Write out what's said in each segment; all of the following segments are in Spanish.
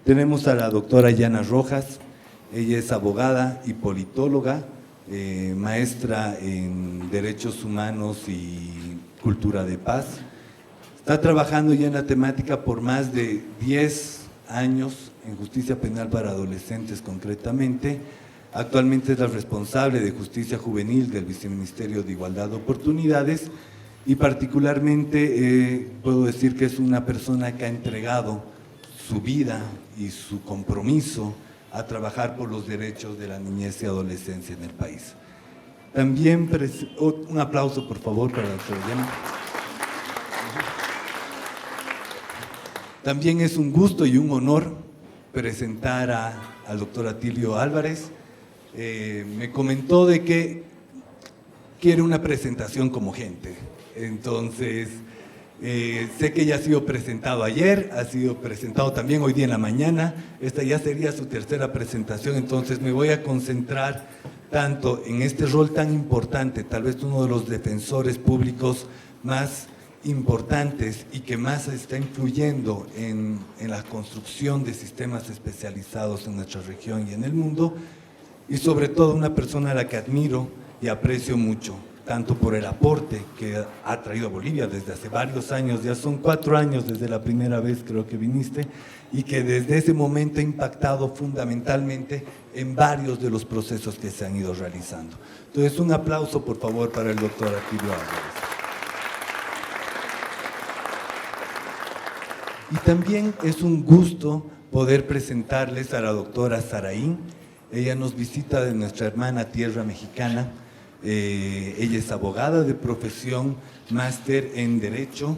Tenemos a la doctora Yana Rojas. Ella es abogada y politóloga, maestra en Derechos Humanos y Cultura de Paz. Está trabajando ya en la temática por más de 10 años en justicia penal para adolescentes concretamente. Actualmente es la responsable de justicia juvenil del Viceministerio de Igualdad de Oportunidades y particularmente puedo decir que es una persona que ha entregado su vida y su compromiso a trabajar por los derechos de la niñez y adolescencia en el país. También, un aplauso por favor para la doctora Yana. También es un gusto y un honor presentar al doctor Atilio Álvarez. Me comentó de que quiere una presentación como gente. Entonces, sé que ya ha sido presentado ayer, ha sido presentado también hoy día en la mañana. Esta ya sería su tercera presentación, entonces me voy a concentrar tanto en este rol tan importante, tal vez uno de los defensores públicos más importantes y que más está influyendo en la construcción de sistemas especializados en nuestra región y en el mundo, y sobre todo una persona a la que admiro y aprecio mucho, tanto por el aporte que ha traído a Bolivia desde hace varios años, ya son 4 años desde la primera vez creo que viniste, y que desde ese momento ha impactado fundamentalmente en varios de los procesos que se han ido realizando. Entonces, un aplauso por favor para el doctor Atilio Álvarez. Y también es un gusto poder presentarles a la doctora Saraín. Ella nos visita de nuestra hermana tierra mexicana. Ella es abogada de profesión, máster en Derecho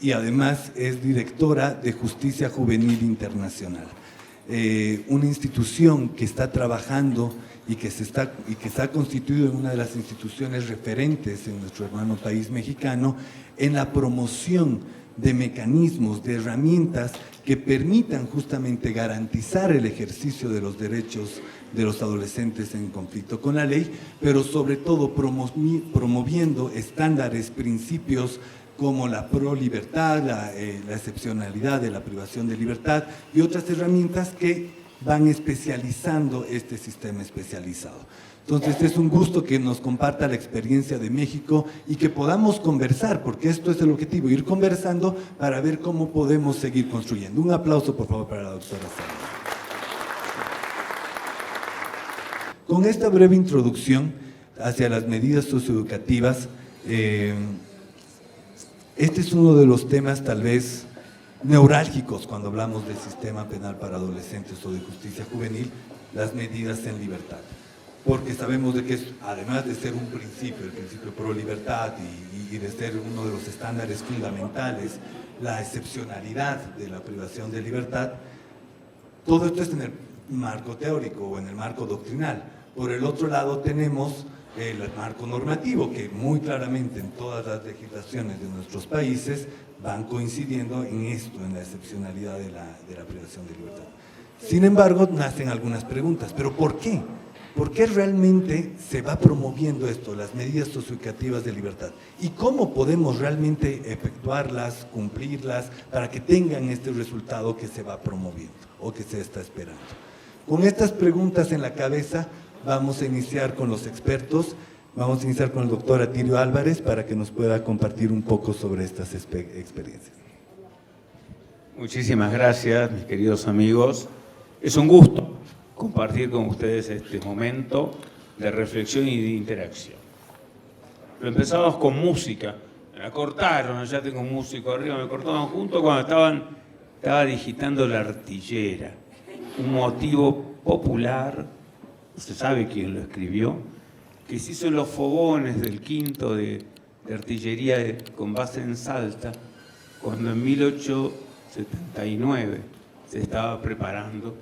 y además es directora de Justicia Juvenil Internacional. Una institución que está trabajando y que se ha constituido en una de las instituciones referentes en nuestro hermano país mexicano en la promoción de mecanismos, de herramientas que permitan justamente garantizar el ejercicio de los derechos de los adolescentes en conflicto con la ley, pero sobre todo promoviendo estándares, principios como la pro-libertad, la excepcionalidad de la privación de libertad y otras herramientas que van especializando este sistema especializado. Entonces es un gusto que nos comparta la experiencia de México y que podamos conversar, porque esto es el objetivo, ir conversando para ver cómo podemos seguir construyendo. Un aplauso por favor para la doctora Sara. Con esta breve introducción hacia las medidas socioeducativas, este es uno de los temas tal vez neurálgicos cuando hablamos del sistema penal para adolescentes o de justicia juvenil, las medidas en libertad. Porque sabemos de que además de ser un principio, el principio pro libertad y de ser uno de los estándares fundamentales, la excepcionalidad de la privación de libertad, todo esto es en el marco teórico o en el marco doctrinal. Por el otro lado tenemos el marco normativo, que muy claramente en todas las legislaciones de nuestros países van coincidiendo en esto, en la excepcionalidad de la privación de libertad. Sin embargo, nacen algunas preguntas, ¿pero por qué? ¿Por qué realmente se va promoviendo esto, las medidas socioeducativas de libertad? ¿Y cómo podemos realmente efectuarlas, cumplirlas, para que tengan este resultado que se va promoviendo o que se está esperando? Con estas preguntas en la cabeza, vamos a iniciar con los expertos. Vamos a iniciar con el doctor Atilio Álvarez para que nos pueda compartir un poco sobre estas experiencias. Muchísimas gracias, mis queridos amigos. Es un gusto compartir con ustedes este momento de reflexión y de interacción. Lo empezamos con música, me la cortaron, ya tengo un músico arriba, me cortaban junto cuando estaba digitando La Artillera, un motivo popular, usted sabe quién lo escribió, que se hizo en los fogones del quinto de artillería con base en Salta, cuando en 1879 se estaba preparando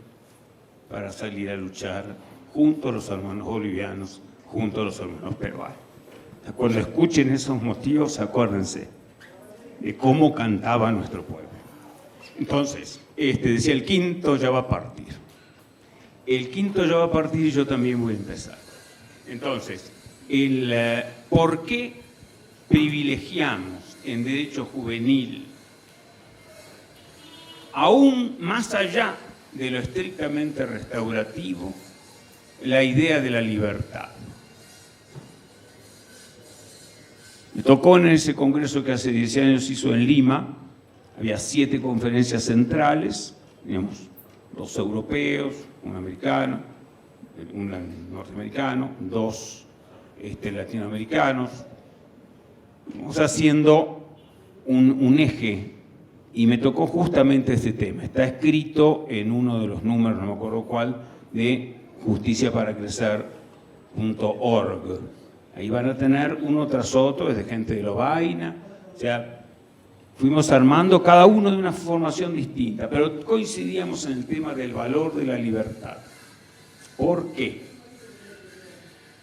para salir a luchar junto a los hermanos bolivianos, junto a los hermanos peruanos. Cuando escuchen esos motivos, acuérdense de cómo cantaba nuestro pueblo. Entonces, decía, el quinto ya va a partir. El quinto ya va a partir y yo también voy a empezar. Entonces, ¿por qué privilegiamos en derecho juvenil aún más allá de lo estrictamente restaurativo, la idea de la libertad. Me tocó en ese congreso que hace 10 años se hizo en Lima, había 7 conferencias centrales, digamos, 2 europeos, un americano, un norteamericano, 2 latinoamericanos, vamos haciendo un eje, y me tocó justamente este tema. Está escrito en uno de los números, no me acuerdo cuál, de justiciaparacrecer.org. Ahí van a tener uno tras otro, desde gente de Lovaina, o sea, fuimos armando cada uno de una formación distinta, pero coincidíamos en el tema del valor de la libertad. ¿Por qué?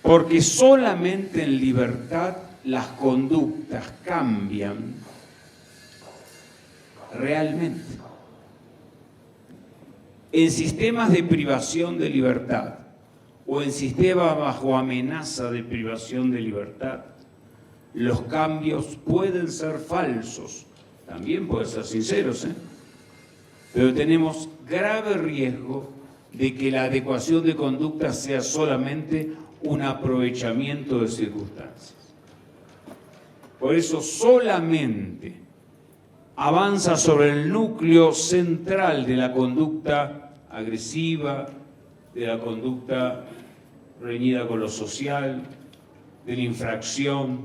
Porque solamente en libertad las conductas cambian realmente. En sistemas de privación de libertad o en sistemas bajo amenaza de privación de libertad, los cambios pueden ser falsos, también pueden ser sinceros, pero tenemos grave riesgo de que la adecuación de conducta sea solamente un aprovechamiento de circunstancias. Por eso solamente avanza sobre el núcleo central de la conducta agresiva, de la conducta reñida con lo social, de la infracción.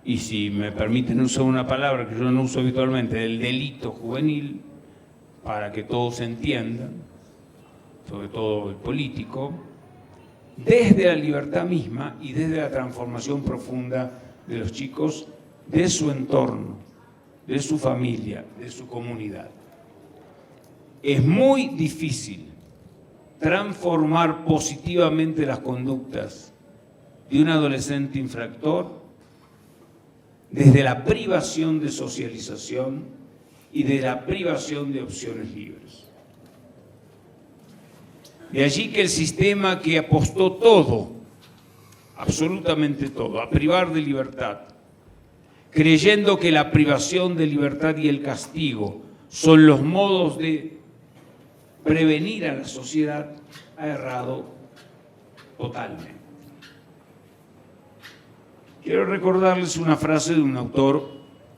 Y si me permiten usar una palabra que yo no uso habitualmente, del delito juvenil, para que todos entiendan, sobre todo el político, desde la libertad misma y desde la transformación profunda de los chicos, de su entorno, de su familia, de su comunidad. Es muy difícil transformar positivamente las conductas de un adolescente infractor desde la privación de socialización y de la privación de opciones libres. De allí que el sistema que apostó todo, absolutamente todo, a privar de libertad, creyendo que la privación de libertad y el castigo son los modos de prevenir a la sociedad, ha errado totalmente. Quiero recordarles una frase de un autor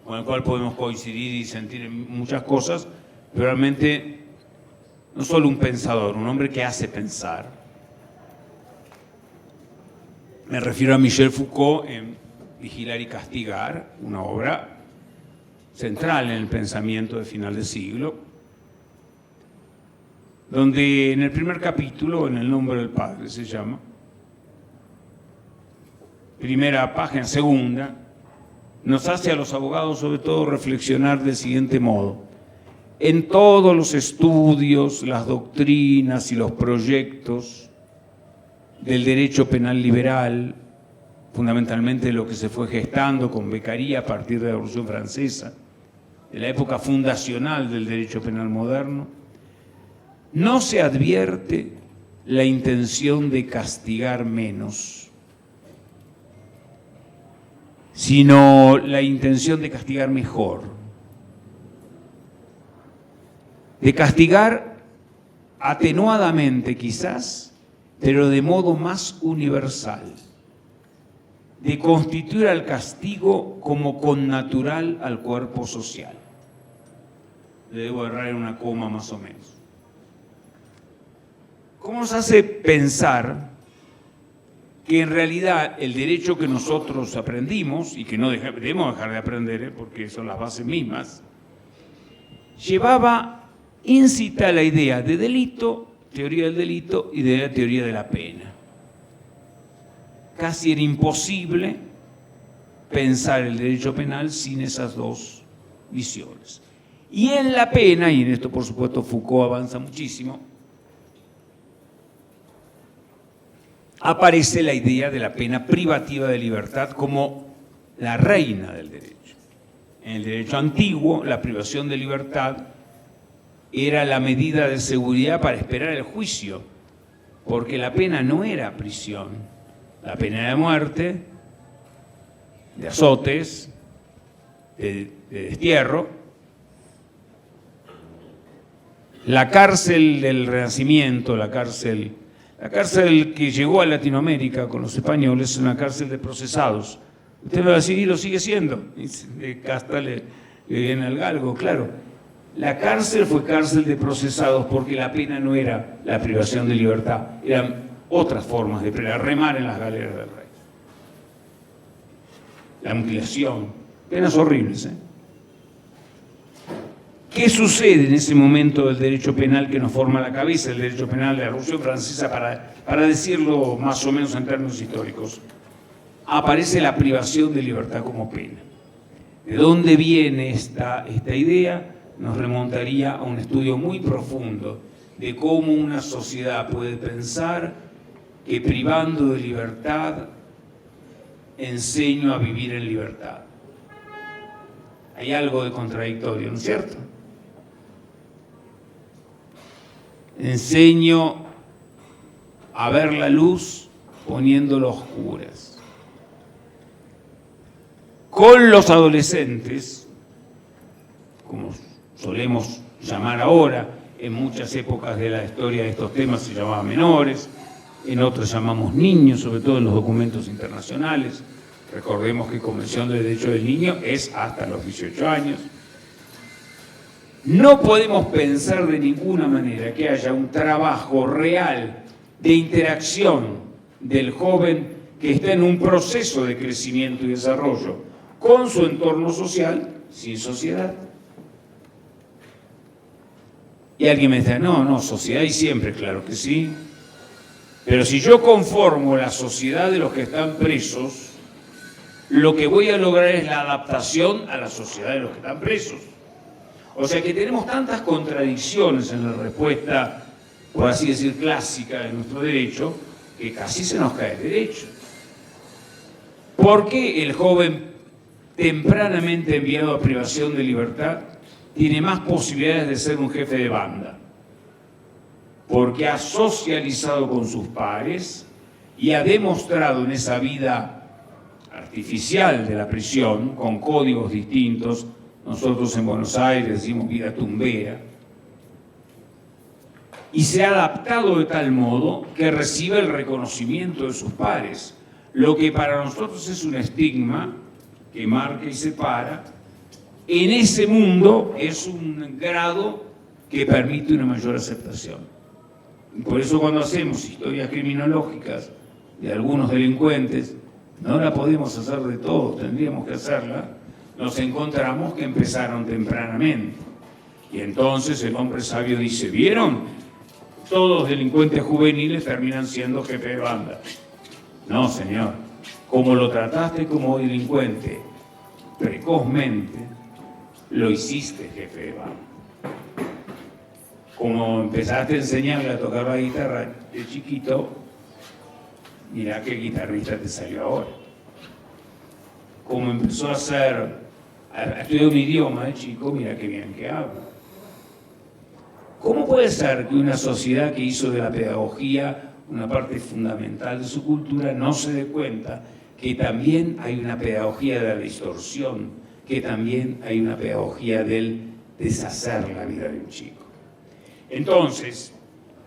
con el cual podemos coincidir y sentir muchas cosas, pero realmente no solo un pensador, un hombre que hace pensar. Me refiero a Michel Foucault en Vigilar y Castigar, una obra central en el pensamiento de final de siglo, donde en el primer capítulo, En el nombre del Padre se llama, primera página, segunda, nos hace a los abogados sobre todo reflexionar del siguiente modo: en todos los estudios, las doctrinas y los proyectos del derecho penal liberal, fundamentalmente lo que se fue gestando con Beccaria a partir de la Revolución Francesa, de la época fundacional del derecho penal moderno, no se advierte la intención de castigar menos, sino la intención de castigar mejor, de castigar atenuadamente quizás, pero de modo más universal, de constituir al castigo como connatural al cuerpo social. Le debo errar en una coma más o menos. ¿Cómo nos hace pensar que en realidad el derecho que nosotros aprendimos, y que no debemos dejar de aprender, porque son las bases mismas, llevaba íncita la idea de delito, teoría del delito y de la teoría de la pena? Casi era imposible pensar el derecho penal sin esas dos visiones. Y en la pena, y en esto por supuesto Foucault avanza muchísimo, aparece la idea de la pena privativa de libertad como la reina del derecho. En el derecho antiguo, la privación de libertad era la medida de seguridad para esperar el juicio, porque la pena no era prisión, la pena era de muerte, de azotes, de destierro, La cárcel del Renacimiento, la cárcel que llegó a Latinoamérica con los españoles, es una cárcel de procesados. Usted me va a decir, y lo sigue siendo. Casta le viene al galgo, claro. La cárcel fue cárcel de procesados porque la pena no era la privación de libertad, eran otras formas de pena, remar en las galeras del rey. La mutilación, penas horribles. ¿Qué sucede en ese momento del derecho penal que nos forma la cabeza, el derecho penal de la Revolución Francesa, para decirlo más o menos en términos históricos? Aparece la privación de libertad como pena. ¿De dónde viene esta idea? Nos remontaría a un estudio muy profundo de cómo una sociedad puede pensar que privando de libertad enseño a vivir en libertad. Hay algo de contradictorio, ¿no es cierto? Enseño a ver la luz poniéndola a oscuras. Con los adolescentes, como solemos llamar ahora, en muchas épocas de la historia de estos temas se llamaban menores, en otros llamamos niños, sobre todo en los documentos internacionales. Recordemos que Convención de Derechos del Niño es hasta los 18 años. No podemos pensar de ninguna manera que haya un trabajo real de interacción del joven que está en un proceso de crecimiento y desarrollo con su entorno social sin sociedad. Y alguien me dice, no, sociedad y siempre, claro que sí. Pero si yo conformo la sociedad de los que están presos, lo que voy a lograr es la adaptación a la sociedad de los que están presos. O sea que tenemos tantas contradicciones en la respuesta, por así decir, clásica de nuestro derecho, que casi se nos cae el derecho. ¿Por qué el joven tempranamente enviado a privación de libertad tiene más posibilidades de ser un jefe de banda? Porque ha socializado con sus pares y ha demostrado en esa vida artificial de la prisión, con códigos distintos. Nosotros en Buenos Aires decimos vida tumbera. Y se ha adaptado de tal modo que recibe el reconocimiento de sus pares, lo que para nosotros es un estigma que marca y separa. En ese mundo es un grado que permite una mayor aceptación. Por eso cuando hacemos historias criminológicas de algunos delincuentes, no la podemos hacer de todos, tendríamos que hacerla, nos encontramos que empezaron tempranamente. Y entonces el hombre sabio dice, ¿vieron? Todos los delincuentes juveniles terminan siendo jefe de banda. No, señor. Como lo trataste como delincuente precozmente, lo hiciste jefe de banda. Como empezaste a enseñarle a tocar la guitarra de chiquito, mirá qué guitarrista te salió ahora. Como empezó a estudiar un idioma de chico, mira qué bien que habla. ¿Cómo puede ser que una sociedad que hizo de la pedagogía una parte fundamental de su cultura no se dé cuenta que también hay una pedagogía de la distorsión, que también hay una pedagogía del deshacer la vida de un chico? Entonces,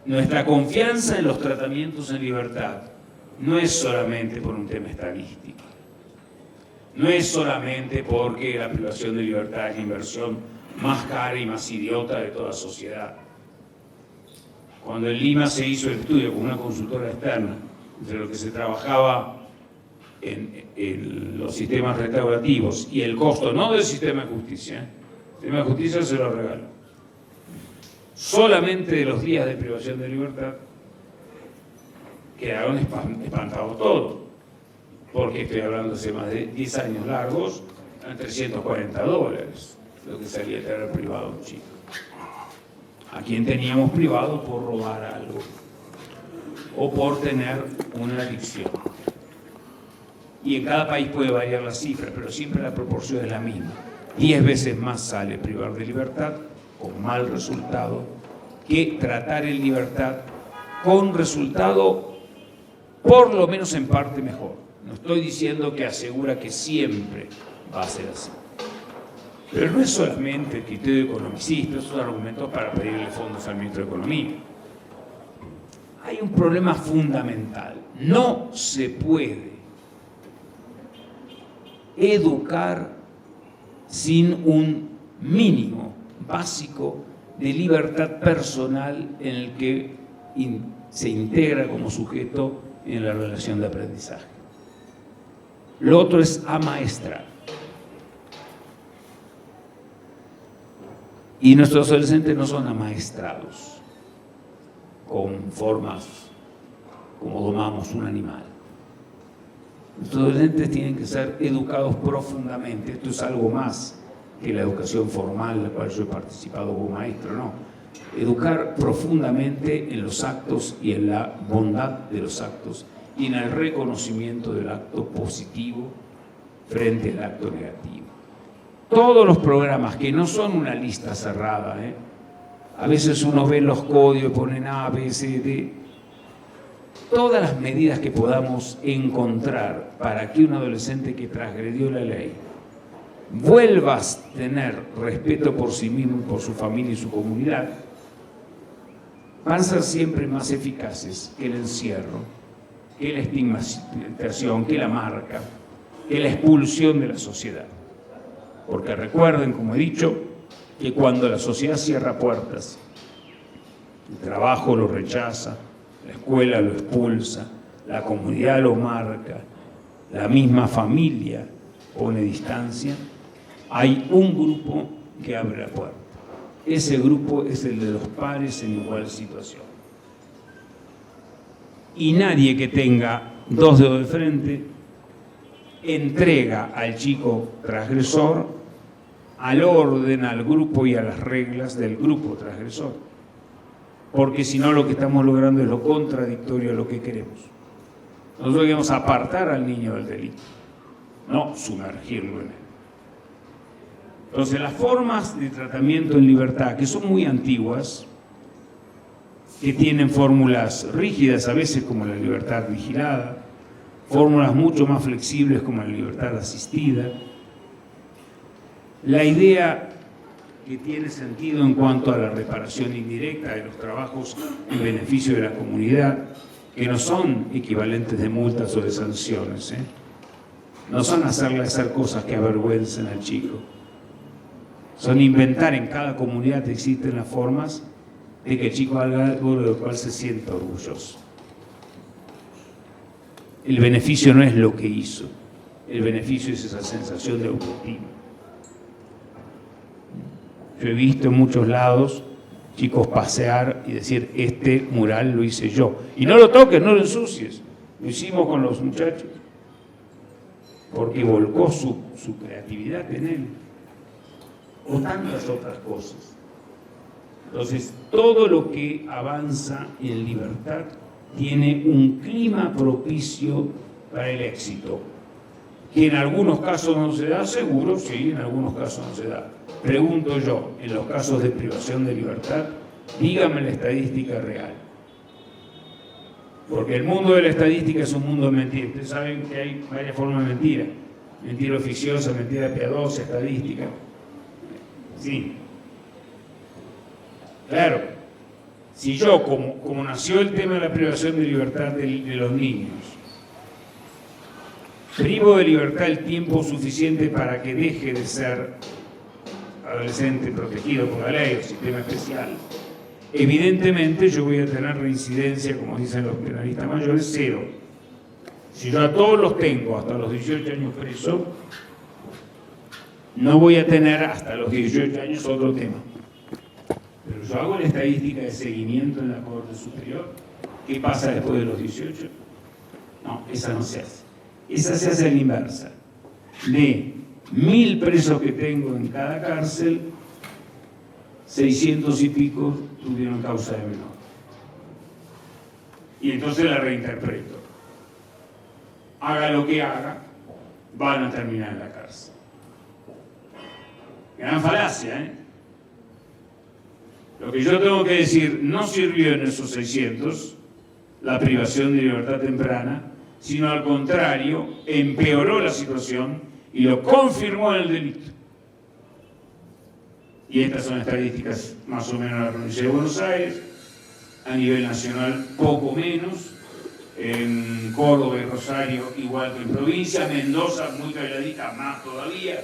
nuestra confianza en los tratamientos en libertad no es solamente por un tema estadístico, no es solamente porque la privación de libertad es la inversión más cara y más idiota de toda sociedad. Cuando en Lima se hizo el estudio con una consultora externa entre lo que se trabajaba en los sistemas restaurativos y el costo, no del sistema de justicia, el sistema de justicia se lo regalo, solamente de los días de privación de libertad, quedaron espantados todos, porque estoy hablando hace más de 10 años largos, eran $340, lo que salía de tener privado un chico. ¿A quién teníamos privado por robar algo? O por tener una adicción. Y en cada país puede variar la cifra, pero siempre la proporción es la misma. 10 veces más sale privar de libertad con mal resultado que tratar en libertad con resultado por lo menos en parte mejor. No estoy diciendo que asegura que siempre va a ser así. Pero no es solamente el criterio economicista, esos argumentos para pedirle fondos al ministro de Economía. Hay un problema fundamental. No se puede educar sin un mínimo básico de libertad personal en el que se integra como sujeto en la relación de aprendizaje. Lo otro es amaestrar. Y nuestros adolescentes no son amaestrados con formas como domamos un animal. Nuestros adolescentes tienen que ser educados profundamente. Esto es algo más que la educación formal en la cual yo he participado como maestro, no. Educar profundamente en los actos y en la bondad de los actos y en el reconocimiento del acto positivo frente al acto negativo. Todos los programas que no son una lista cerrada, a veces uno ve los códigos y ponen A, B, C, D. Todas las medidas que podamos encontrar para que un adolescente que transgredió la ley vuelva a tener respeto por sí mismo, por su familia y su comunidad, van a ser siempre más eficaces que el encierro, que la estigmatización, que la marca, que la expulsión de la sociedad. Porque recuerden, como he dicho, que cuando la sociedad cierra puertas, el trabajo lo rechaza, la escuela lo expulsa, la comunidad lo marca, la misma familia pone distancia, hay un grupo que abre la puerta. Ese grupo es el de los padres en igual situación. Y nadie que tenga dos dedos de frente entrega al chico transgresor al orden, al grupo y a las reglas del grupo transgresor. Porque si no, lo que estamos logrando es lo contradictorio a lo que queremos. Nosotros queremos apartar al niño del delito, no sumergirlo en él. Entonces, las formas de tratamiento en libertad, que son muy antiguas, que tienen fórmulas rígidas a veces como la libertad vigilada, fórmulas mucho más flexibles como la libertad asistida, la idea que tiene sentido en cuanto a la reparación indirecta de los trabajos en beneficio de la comunidad, que no son equivalentes de multas o de sanciones, no son hacerle hacer cosas que avergüencen al chico, son inventar en cada comunidad existen las formas de que el chico haga algo de lo cual se sienta orgulloso. El beneficio no es lo que hizo, el beneficio es esa sensación de autoestima. Yo he visto en muchos lados chicos pasear y decir, este mural lo hice yo. Y no lo toques, no lo ensucies. Lo hicimos con los muchachos. Porque volcó su creatividad en él. O tantas otras cosas. Entonces, todo lo que avanza en libertad tiene un clima propicio para el éxito. Que en algunos casos no se da, seguro, sí, en algunos casos no se da. Pregunto yo, en los casos de privación de libertad, dígame la estadística real. Porque el mundo de la estadística es un mundo de mentiras. Ustedes saben que hay varias formas de mentira. Mentira oficiosa, mentira piadosa, estadística. Sí. Claro, si yo, como nació el tema de la privación de libertad de los niños, privo de libertad el tiempo suficiente para que deje de ser adolescente protegido por la ley o sistema especial, evidentemente yo voy a tener reincidencia, como dicen los penalistas mayores, 0. Si yo a todos los tengo hasta los 18 años preso, no voy a tener hasta los 18 años otro tema. Pero yo hago la estadística de seguimiento en la Corte Superior. ¿Qué pasa después de los 18? No, esa no se hace. Esa se hace a la inversa. De 1000 presos que tengo en cada cárcel, 600 y pico tuvieron causa de menor. Y entonces la reinterpreto. Haga lo que haga, van a terminar en la cárcel. Gran falacia, Lo que yo tengo que decir, no sirvió en esos 600 la privación de libertad temprana, sino al contrario, empeoró la situación y lo confirmó en el delito. y estas son estadísticas más o menos de la provincia de Buenos Aires, a nivel nacional poco menos, en Córdoba y Rosario igual que en provincia, Mendoza muy calladita, más todavía.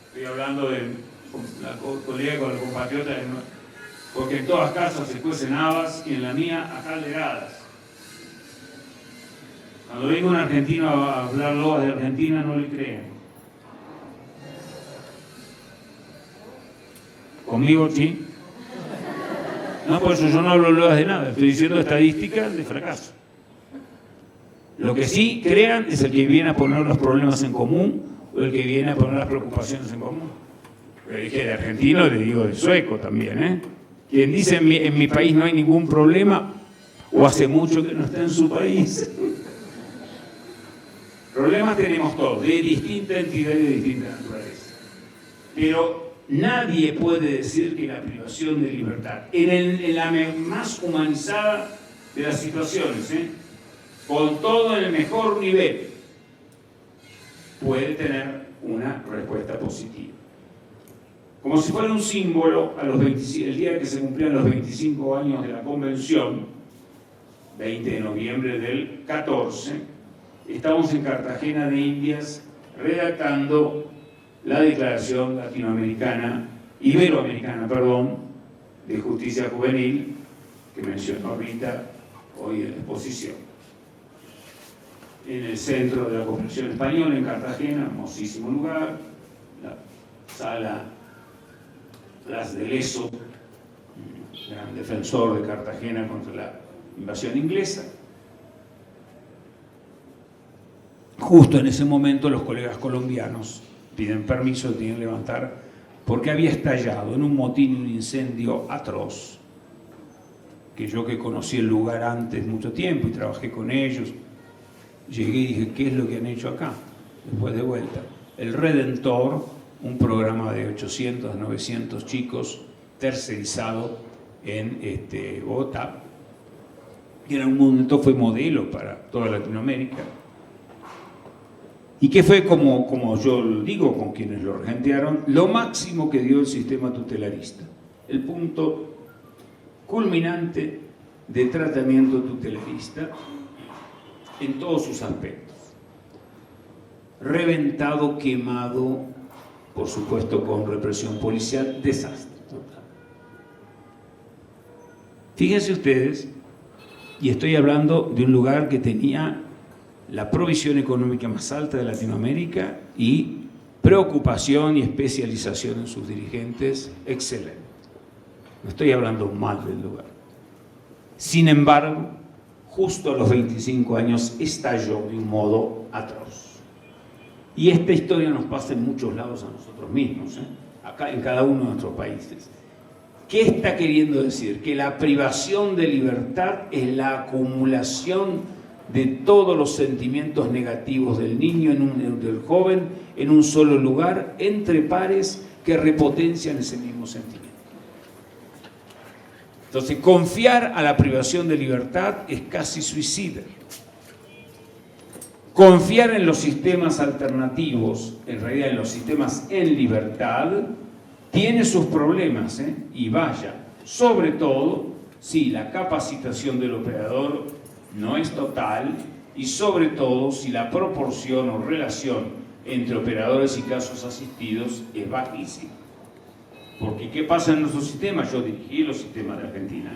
Estoy hablando de la colega con el compatriota, porque en todas casas se cuecen habas y en la mía a calderadas. Cuando venga un argentino a hablar loas de Argentina, no le crean. ¿Conmigo sí? No, por eso yo no hablo loas de nada, estoy diciendo estadísticas de fracaso. Lo que sí crean es el que viene a poner los problemas en común o el que viene a poner las preocupaciones en común. Le dije de argentino, le digo de sueco también, ¿eh? Quien dice en mi país no hay ningún problema, o hace mucho que no está en su país. Problemas tenemos todos, de distinta entidad y de distinta naturaleza. Pero nadie puede decir que la privación de libertad, en la más humanizada de las situaciones, con todo en el mejor nivel, puede tener una respuesta positiva. Como si fuera un símbolo, el día que se cumplían los 25 años de la Convención, 20 de noviembre del 14, estamos en Cartagena de Indias redactando la Declaración Iberoamericana, de Justicia Juvenil, que mencionó ahorita hoy en la exposición. En el centro de la Convención Española, en Cartagena, hermosísimo lugar, la sala Blas de Leso, gran defensor de Cartagena contra la invasión inglesa. Justo en ese momento los colegas colombianos piden permiso, tienen que levantar, porque había estallado en un motín, un incendio atroz, que yo que conocí el lugar antes mucho tiempo y trabajé con ellos, llegué y dije, ¿qué es lo que han hecho acá? Después de vuelta, el Redentor, un programa de 800, 900 chicos tercerizado en Bogotá, que en un momento fue modelo para toda Latinoamérica, y que fue, como yo digo con quienes lo regentearon, lo máximo que dio el sistema tutelarista, el punto culminante de tratamiento tutelarista en todos sus aspectos. Reventado, quemado, por supuesto con represión policial, desastre total. Fíjense ustedes, y estoy hablando de un lugar que tenía la provisión económica más alta de Latinoamérica y preocupación y especialización en sus dirigentes excelente. No estoy hablando mal del lugar. Sin embargo, justo a los 25 años estalló de un modo atroz. Y esta historia nos pasa en muchos lados a nosotros mismos, acá en cada uno de nuestros países. ¿Qué está queriendo decir? Que la privación de libertad es la acumulación de todos los sentimientos negativos del niño, del joven, en un solo lugar, entre pares que repotencian ese mismo sentimiento. Entonces, confiar a la privación de libertad es casi suicida. Confiar en los sistemas alternativos, en realidad en los sistemas en libertad, tiene sus problemas, y vaya, sobre todo si la capacitación del operador no es total y sobre todo si la proporción o relación entre operadores y casos asistidos es bajísima. Porque ¿qué pasa en nuestro sistema? Yo dirigí los sistemas de Argentina.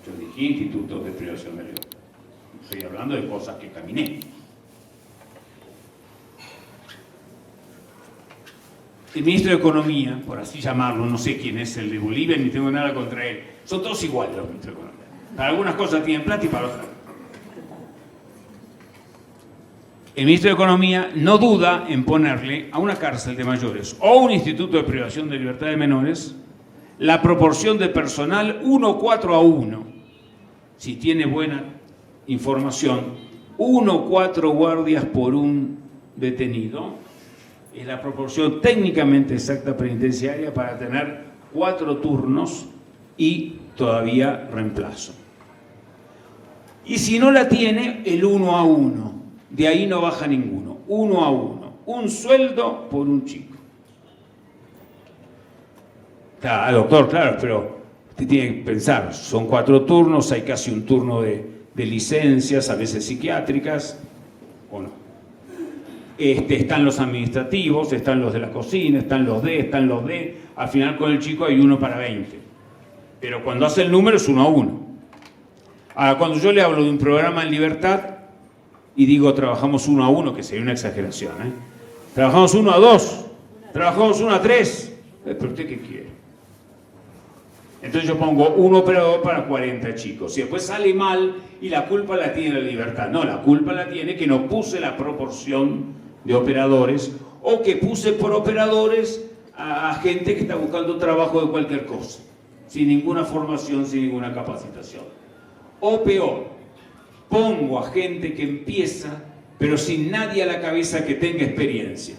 Yo dirigí institutos de privación de libertad. Estoy hablando de cosas que caminé. El ministro de Economía, por así llamarlo, no sé quién es el de Bolivia, ni tengo nada contra él. Son todos iguales los ministros de Economía. Para algunas cosas tienen plata y para otras no. El ministro de Economía no duda en ponerle a una cárcel de mayores o un instituto de privación de libertad de menores la proporción de personal 1:4:1. Si tiene buena información, 1:4 guardias por un detenido. Es la proporción técnicamente exacta penitenciaria para tener 4 turnos y todavía reemplazo. Y si no la tiene, el 1:1. De ahí no baja ninguno. 1:1. Un sueldo por un chico. Doctor, claro, pero usted tiene que pensar, son 4 turnos, hay casi un turno de licencias, a veces psiquiátricas, ¿o no? Están los administrativos, están los de la cocina, están los D, al final con el chico hay 1 para 20. Pero cuando hace el número es 1 a 1. Ahora, cuando yo le hablo de un programa en libertad y digo trabajamos 1 a 1, que sería una exageración, trabajamos 1 a 2, trabajamos 1 a 3, ¿pero usted qué quiere? Entonces yo pongo un operador para 40 chicos y después sale mal y la culpa la tiene la libertad. No, la culpa la tiene que no puse la proporción de operadores o que puse por operadores a gente que está buscando trabajo de cualquier cosa, sin ninguna formación, sin ninguna capacitación. O peor, pongo a gente que empieza pero sin nadie a la cabeza que tenga experiencia,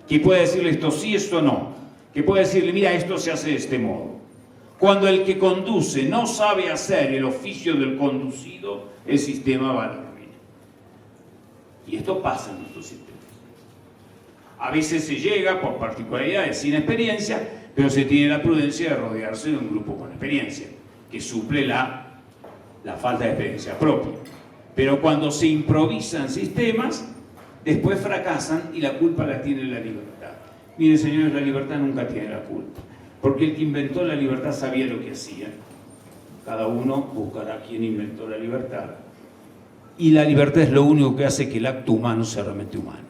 que pueda decirle esto sí, esto no, que pueda decirle mira, esto se hace de este modo. Cuando el que conduce no sabe hacer el oficio del conducido, el sistema va a la ruina. Y esto pasa en nuestro sistema. A veces se llega por particularidades sin experiencia, pero se tiene la prudencia de rodearse de un grupo con experiencia, que suple la falta de experiencia propia. Pero cuando se improvisan sistemas, después fracasan y la culpa la tiene la libertad. Miren, señores, la libertad nunca tiene la culpa, porque el que inventó la libertad sabía lo que hacía. Cada uno buscará quién inventó la libertad. Y la libertad es lo único que hace que el acto humano sea realmente humano.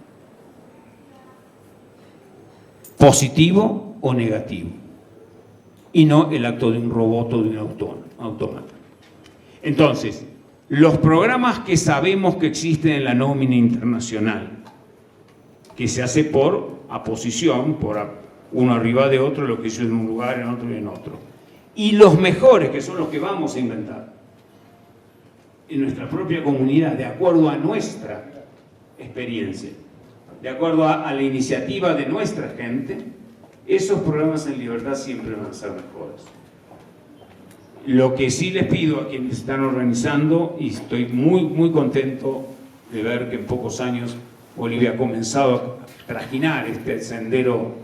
Positivo o negativo. Y no el acto de un robot o de un autómata. Entonces, los programas que sabemos que existen en la nómina internacional, que se hace por aposición, por uno arriba de otro, lo que hizo en un lugar, en otro y en otro. Y los mejores, que son los que vamos a inventar en nuestra propia comunidad, de acuerdo a nuestra experiencia, de acuerdo a la iniciativa de nuestra gente, esos programas en libertad siempre van a ser mejores. Lo que sí les pido a quienes están organizando, y estoy muy, muy contento de ver que en pocos años Bolivia ha comenzado a trajinar este sendero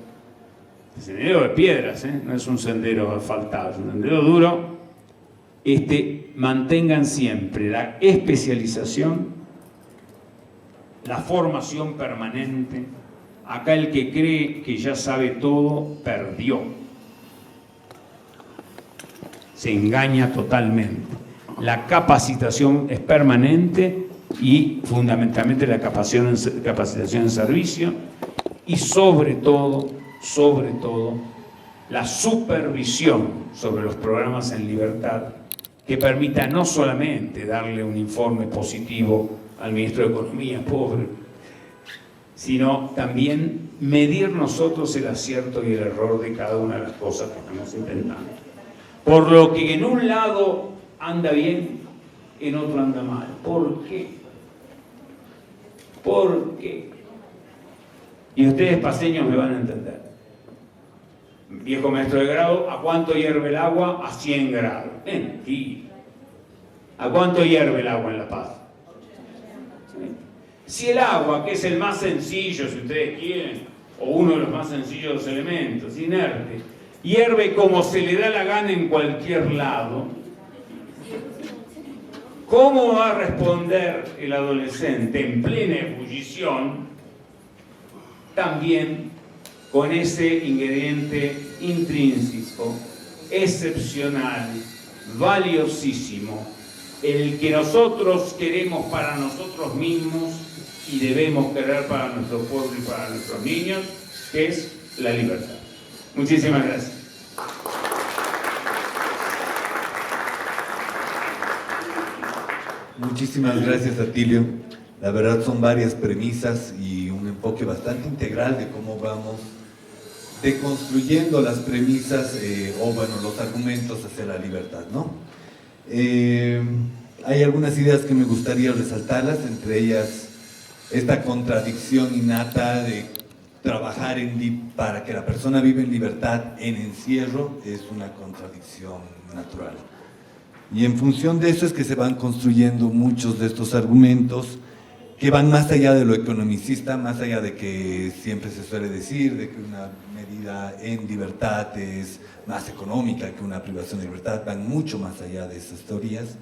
de piedras, no es un sendero asfaltado, es un sendero duro, mantengan siempre la especialización, la formación permanente. Acá el que cree que ya sabe todo, perdió. Se engaña totalmente. La capacitación es permanente y fundamentalmente la capacitación en servicio y sobre todo, la supervisión sobre los programas en libertad que permita no solamente darle un informe positivo al ministro de Economía, pobre, sino también medir nosotros el acierto y el error de cada una de las cosas que estamos intentando. Por lo que en un lado anda bien, en otro anda mal. ¿Por qué? ¿Por qué? Y ustedes paseños me van a entender. Viejo maestro de grado, ¿a cuánto hierve el agua? A 100 grados. Mentira. ¿A cuánto hierve el agua en La Paz? Si el agua, que es el más sencillo, si ustedes quieren, o uno de los más sencillos de los elementos, inerte, hierve como se le da la gana en cualquier lado, ¿cómo va a responder el adolescente en plena ebullición también con ese ingrediente intrínseco, excepcional, valiosísimo, el que nosotros queremos para nosotros mismos y debemos querer para nuestro pueblo y para nuestros niños, que es la libertad? Muchísimas gracias. Muchísimas gracias, Atilio. La verdad son varias premisas y un enfoque bastante integral de cómo vamos deconstruyendo las premisas los argumentos hacia la libertad, ¿no? Hay algunas ideas que me gustaría resaltarlas, entre ellas esta contradicción innata de trabajar para que la persona viva en libertad en encierro es una contradicción natural. Y en función de eso es que se van construyendo muchos de estos argumentos que van más allá de lo economicista, más allá de que siempre se suele decir de que una medida en libertad es más económica que una privación de libertad, van mucho más allá de esas teorías.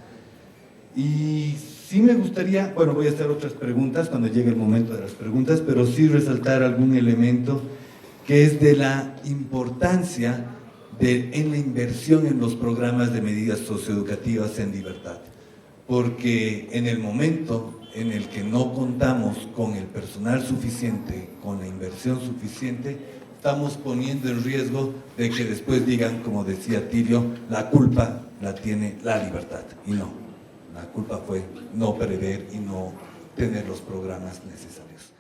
Y sí me gustaría, bueno, voy a hacer otras preguntas cuando llegue el momento de las preguntas, pero sí resaltar algún elemento que es de la importancia en la inversión en los programas de medidas socioeducativas en libertad. Porque en el momento en el que no contamos con el personal suficiente, con la inversión suficiente, estamos poniendo en riesgo de que después digan, como decía Tilio, la culpa la tiene la libertad, y no. La culpa fue no prever y no tener los programas necesarios.